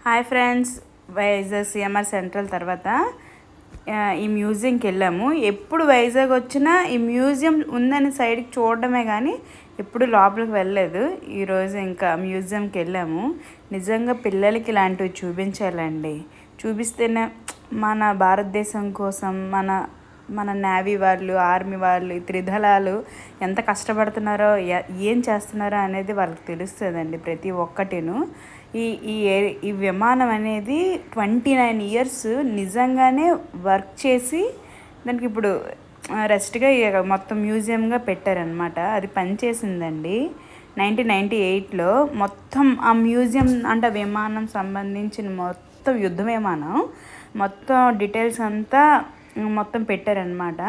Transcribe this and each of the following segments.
Hi friends, Vizag CMR central తర్వాత ఈ మ్యూజియంకి వెళ్ళాము. ఎప్పుడు వైజాగ్ వచ్చినా ఈ మ్యూజియం ఉందని సైడ్కి చూడడమే కానీ ఎప్పుడు లోపలికి వెళ్ళలేదు. ఈరోజు ఇంకా మ్యూజియంకి వెళ్ళాము. నిజంగా పిల్లలకి ఇలాంటివి చూపించాలండి. చూపిస్తేనే మన భారతదేశం కోసం మన నేవీ వాళ్ళు, ఆర్మీ వాళ్ళు, త్రిదళాలు ఎంత కష్టపడుతున్నారో, ఏం చేస్తున్నారో అనేది వాళ్ళకి తెలుస్తుందండి. ప్రతి ఒక్కటిను ఈ ఈ ఈ విమానం అనేది 29 ఇయర్స్ నిజంగానే వర్క్ చేసి దానికి ఇప్పుడు రెస్ట్గా మొత్తం మ్యూజియంగా పెట్టారనమాట. అది పనిచేసిందండి 1998లో. మొత్తం ఆ మ్యూజియం అంటే విమానం సంబంధించిన మొత్తం యుద్ధ విమానం మొత్తం డీటెయిల్స్ అంతా మొత్తం పెట్టారనమాట.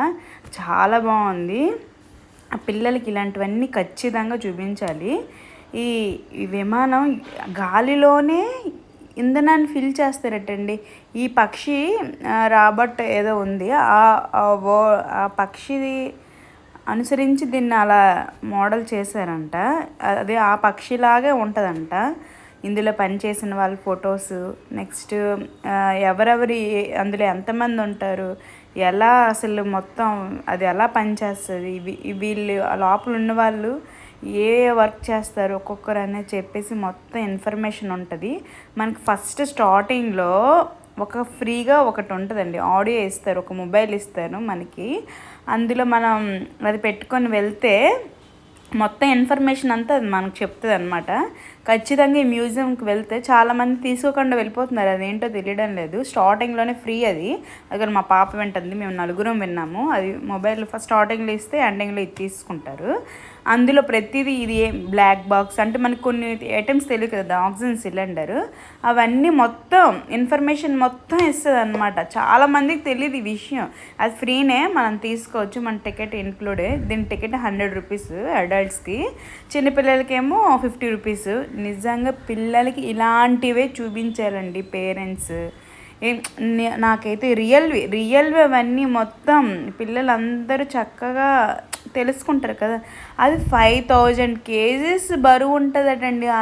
చాలా బాగుంది. ఆ పిల్లలకి ఇలాంటివన్నీ ఖచ్చితంగా చూపించాలి. ఈ విమానం గాలిలోనే ఇంధనాన్ని ఫిల్ చేస్తారటండి. ఈ పక్షి రాబర్ట్ ఏదో ఉంది, ఆ పక్షిది అనుసరించి దీన్ని అలా మోడల్ చేశారంట. అదే ఆ పక్షిలాగే ఉంటుందంట. ఇందులో పనిచేసిన వాళ్ళ ఫొటోస్, నెక్స్ట్ ఎవరెవరి అందులో ఎంతమంది ఉంటారు, ఎలా అసలు మొత్తం అది ఎలా పనిచేస్తుంది, వీళ్ళు లోపల ఉన్న వాళ్ళు ఏ వర్క్ చేస్తారు ఒక్కొక్కరు అనేది చెప్పేసి మొత్తం ఇన్ఫర్మేషన్ ఉంటుంది. మనకి ఫస్ట్ స్టార్టింగ్లో ఫ్రీగా ఒకటి ఉంటుందండి, ఆడియో ఇస్తారు, ఒక మొబైల్ ఇస్తారు మనకి. అందులో మనం అది పెట్టుకొని వెళ్తే మొత్తం ఇన్ఫర్మేషన్ అంతా అది మనకు చెప్తుంది అనమాట. ఖచ్చితంగా ఈ మ్యూజియంకి వెళ్తే చాలామంది తీసుకోకుండా వెళ్ళిపోతున్నారు, అదేంటో తెలియడం లేదు. స్టార్టింగ్లోనే ఫ్రీ అది. అక్కడ మా పాప వింటుంది, మేము నలుగురం విన్నాము. అది మొబైల్ ఫస్ట్ స్టార్టింగ్లో ఇస్తే ఎండింగ్లో ఇది తీసుకుంటారు. అందులో ప్రతిదీ ఇది బ్లాక్ బాక్స్ అంటే మనకు కొన్ని ఐటమ్స్ తెలియదు కదా, ఆక్సిజన్ సిలిండర్, అవన్నీ మొత్తం ఇన్ఫర్మేషన్ మొత్తం ఇస్తుంది అనమాట. చాలామందికి తెలియదు ఈ విషయం. అది ఫ్రీనే, మనం తీసుకోవచ్చు, మన టికెట్ ఇంక్లూడే. దీని టికెట్ 100 రూపీస్ అడల్ట్స్కి, చిన్నపిల్లలకేమో 50 రూపీస్. నిజంగా పిల్లలకి ఇలాంటివే చూపించాలండి పేరెంట్స్. నాకైతే రియల్వి అవన్నీ మొత్తం పిల్లలందరూ చక్కగా తెలుసుకుంటారు కదా. అది 5000 kgs బరువు ఉంటుందటండి ఆ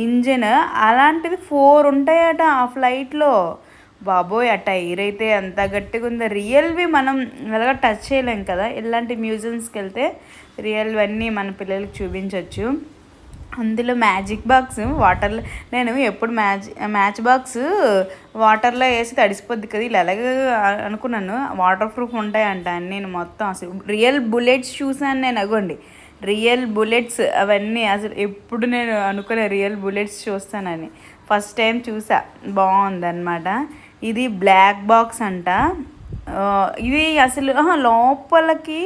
ఇంజన్. అలాంటిది 4 ఉంటాయట ఆ ఫ్లైట్లో. బాబోయ్, ఆ టైర్ అయితే ఎంత గట్టిగా ఉందో. రియల్వి మనం ఎలాగ టచ్ చేయలేం కదా. ఇలాంటి మ్యూజియంస్కి వెళ్తే రియల్వి అన్నీ మన పిల్లలకి చూపించవచ్చు. అందులో మ్యాజిక్ బాక్స్ వాటర్లో, నేను ఎప్పుడు మ్యాచ్ బాక్స్ వాటర్లో వేసి తడిసిపోద్ది కదా, ఇలా ఎలాగ అనుకున్నాను. వాటర్ ప్రూఫ్ ఉంటాయంట నేను మొత్తం. అసలు రియల్ బుల్లెట్స్ చూసాను నేను. అగోండి రియల్ బుల్లెట్స్ అవన్నీ. అసలు ఎప్పుడు నేను అనుకునే రియల్ బుల్లెట్స్ చూస్తానని ఫస్ట్ టైం చూసా. బాగుందన్నమాట. ఇది బ్లాక్ బాక్స్ అంట. ఇది అసలు లోపలికి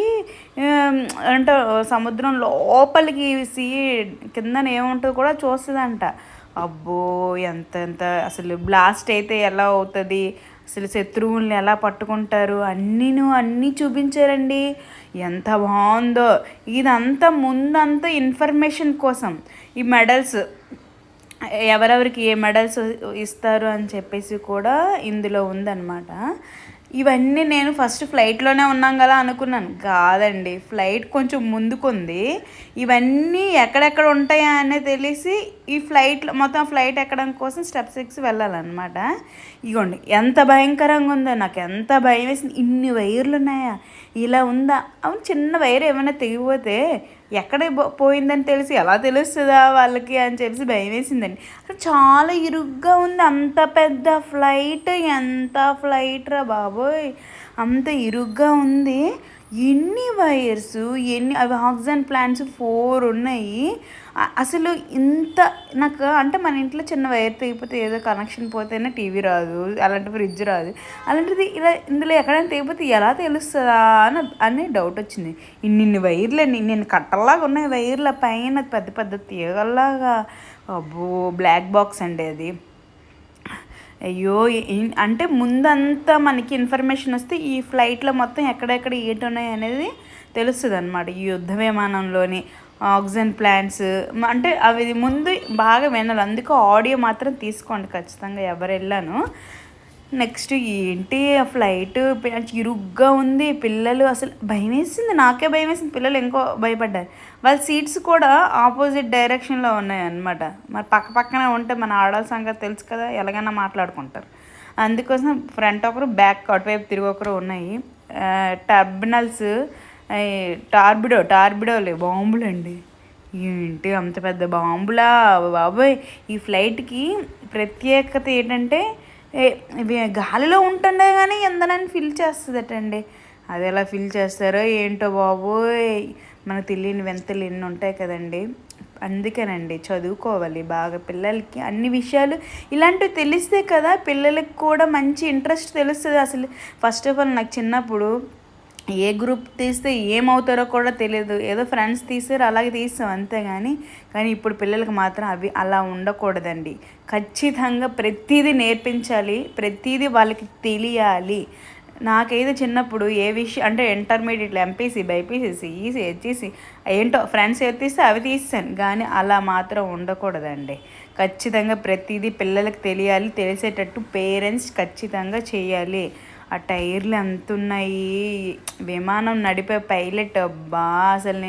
అంటే సముద్రం లోపలికి కిందన ఏముంటుందో కూడా చూస్తుందంట. అబ్బో, ఎంత అసలు బ్లాస్ట్ అయితే ఎలా అవుతుంది, అసలు శత్రువుల్ని ఎలా పట్టుకుంటారు, అన్నీ చూపించారండి. ఎంత బాగుందో. ఇదంతా ముందంతా ఇన్ఫర్మేషన్ కోసం. ఈ మెడల్స్ ఎవరెవరికి ఏ మెడల్స్ ఇస్తారు అని చెప్పేసి కూడా ఇందులో ఉందన్నమాట. ఇవన్నీ నేను ఫస్ట్ ఫ్లైట్లోనే ఉన్నాం కదా అనుకున్నాను. కాదండి, ఫ్లైట్ కొంచెం ముందుకుంది. ఇవన్నీ ఎక్కడెక్కడ ఉంటాయా అనేది తెలిసి ఈ ఫ్లైట్లో మొత్తం ఫ్లైట్ ఎక్కడం కోసం స్టెప్స్ 6 వెళ్ళాలన్నమాట. ఇగోండి ఎంత భయంకరంగా ఉందో. నాకు ఎంత భయం వేసింది. ఇన్ని వైర్లు ఉన్నాయా, ఇలా ఉందా. అవును, చిన్న వైర్ ఏమైనా తెగిపోతే ఎక్కడ పోయిందని తెలిసి ఎలా తెలుస్తుందా వాళ్ళకి అని చెప్పేసి భయం వేసిందండి. అసలు చాలా ఇరుగ్గా ఉంది. అంత పెద్ద ఫ్లైట్, ఎంత ఫ్లైట్ రా బాబోయ్, అంత ఇరుగ్గా ఉంది. ఎన్ని వైర్స్, అవి ఆక్సిజన్ ప్లాంట్స్ 4 ఉన్నాయి. అసలు ఇంత నాకు అంటే మన ఇంట్లో చిన్న వైర్ తెగిపోతే ఏదో కనెక్షన్ పోతేనే టీవీ రాదు, అలాంటి ఫ్రిడ్జ్ రాదు. అలాంటిది ఇలా ఇందులో ఎక్కడైనా తెగిపోతే ఎలా తెలుస్తుందా అని డౌట్ వచ్చింది. ఇన్ని వైర్లని, నేను కట్టల్లాగా ఉన్నాయి వైర్ల పైన పెద్ద పెద్ద తీగల్లాగా. అబ్బో, బ్లాక్ బాక్స్ అండి అది. అయ్యో, అంటే ముందంతా మనకి ఇన్ఫర్మేషన్ వస్తే ఈ ఫ్లైట్లో మొత్తం ఎక్కడెక్కడ ఉన్నాయి అనేది తెలుస్తుంది అనమాట. ఈ యుద్ధ విమానంలోని ఆక్సిజన్ ప్లాంట్స్ అంటే అవి ముందు బాగా వినాలి. అందుకే ఆడియో మాత్రం తీసుకోండి ఖచ్చితంగా ఎవరు వెళ్ళాను. నెక్స్ట్ ఏంటి ఆ ఫ్లైట్ ఇరుగ్గా ఉంది. పిల్లలు అసలు భయమేసింది. నాకే భయమేసింది. పిల్లలు ఇంకో భయపడ్డారు. వాళ్ళ సీట్స్ కూడా ఆపోజిట్ డైరెక్షన్‌లో ఉన్నాయన్నమాట. మరి పక్క పక్కనే ఉంటే మన ఆడోళ్ళ సంగతి తెలుసు కదా! ఎలాగైనా మాట్లాడుకుంటారు. అందుకోసం ఫ్రంట్ ఒకరు, బ్యాక్ అటువైపు తిరిగి ఒకరు ఉన్నాయి. టర్మినల్స్ టార్బిడోలే బాంబులండి. ఏంటి అంత పెద్ద బాంబులా బాబోయ్! ఈ ఫ్లైట్‌కి ప్రత్యేకత ఏంటంటే ఇవి గాలిలో ఉంటుండే కానీ ఇంధనాన్ని ఫిల్ చేస్తుందటండి. అది ఎలా ఫిల్ చేస్తారో ఏంటో బాబోయ్! మనకు తెలియని వింతలు ఎన్ని ఉంటాయి కదండి. అందుకేనండి చదువుకోవాలి బాగా. పిల్లలకి అన్ని విషయాలు ఇలాంటివి తెలిస్తే కదా పిల్లలకి కూడా మంచి ఇంట్రెస్ట్ తెలుస్తుంది. అసలు ఫస్ట్ ఆఫ్ ఆల్ నాకు చిన్నప్పుడు ఏ గ్రూప్ తీస్తే ఏమవుతారో కూడా తెలియదు. ఏదో ఫ్రెండ్స్ తీసారు అలాగే తీస్తాం కానీ ఇప్పుడు పిల్లలకి మాత్రం అవి అలా ఉండకూడదండి. ఖచ్చితంగా ప్రతిదీ నేర్పించాలి. ప్రతిదీ వాళ్ళకి తెలియాలి. నాకైతే చిన్నప్పుడు ఏ విషయం అంటే ఇంటర్మీడియట్లో ఎంపీసీ, బైపీసీ, సిఈసీ, హెచ్ఈసీ ఏంటో ఫ్రెండ్స్ ఏది తీస్తే అవి తీస్తాను. కానీ అలా మాత్రం ఉండకూడదండి. ఖచ్చితంగా ప్రతిదీ పిల్లలకి తెలియాలి. తెలిసేటట్టు పేరెంట్స్ ఖచ్చితంగా చేయాలి. ఆ టైర్లు ఎంత ఉన్నాయి. విమానం నడిపే పైలట్ అబ్బా అసలు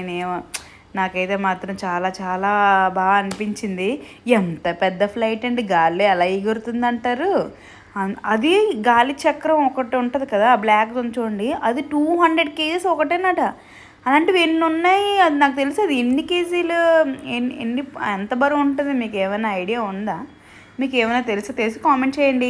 నాకైతే మాత్రం చాలా చాలా బాగా అనిపించింది. ఎంత పెద్ద ఫ్లైట్ అండి. గాల్లో ఎలా ఎగురుతుందంటారు. అది గాలి చక్రం ఒకటి ఉంటుంది కదా బ్లాక్ చూడండి. అది 200 కేజీస్ ఒకటేనట. అలాంటివి ఎన్ని ఉన్నాయి అది నాకు తెలుసు. అది ఎన్ని కేజీలు ఎన్ని ఎంత బరువు ఉంటుంది మీకు ఏమైనా ఐడియా ఉందా? మీకు ఏమైనా తెలిసి కామెంట్ చేయండి.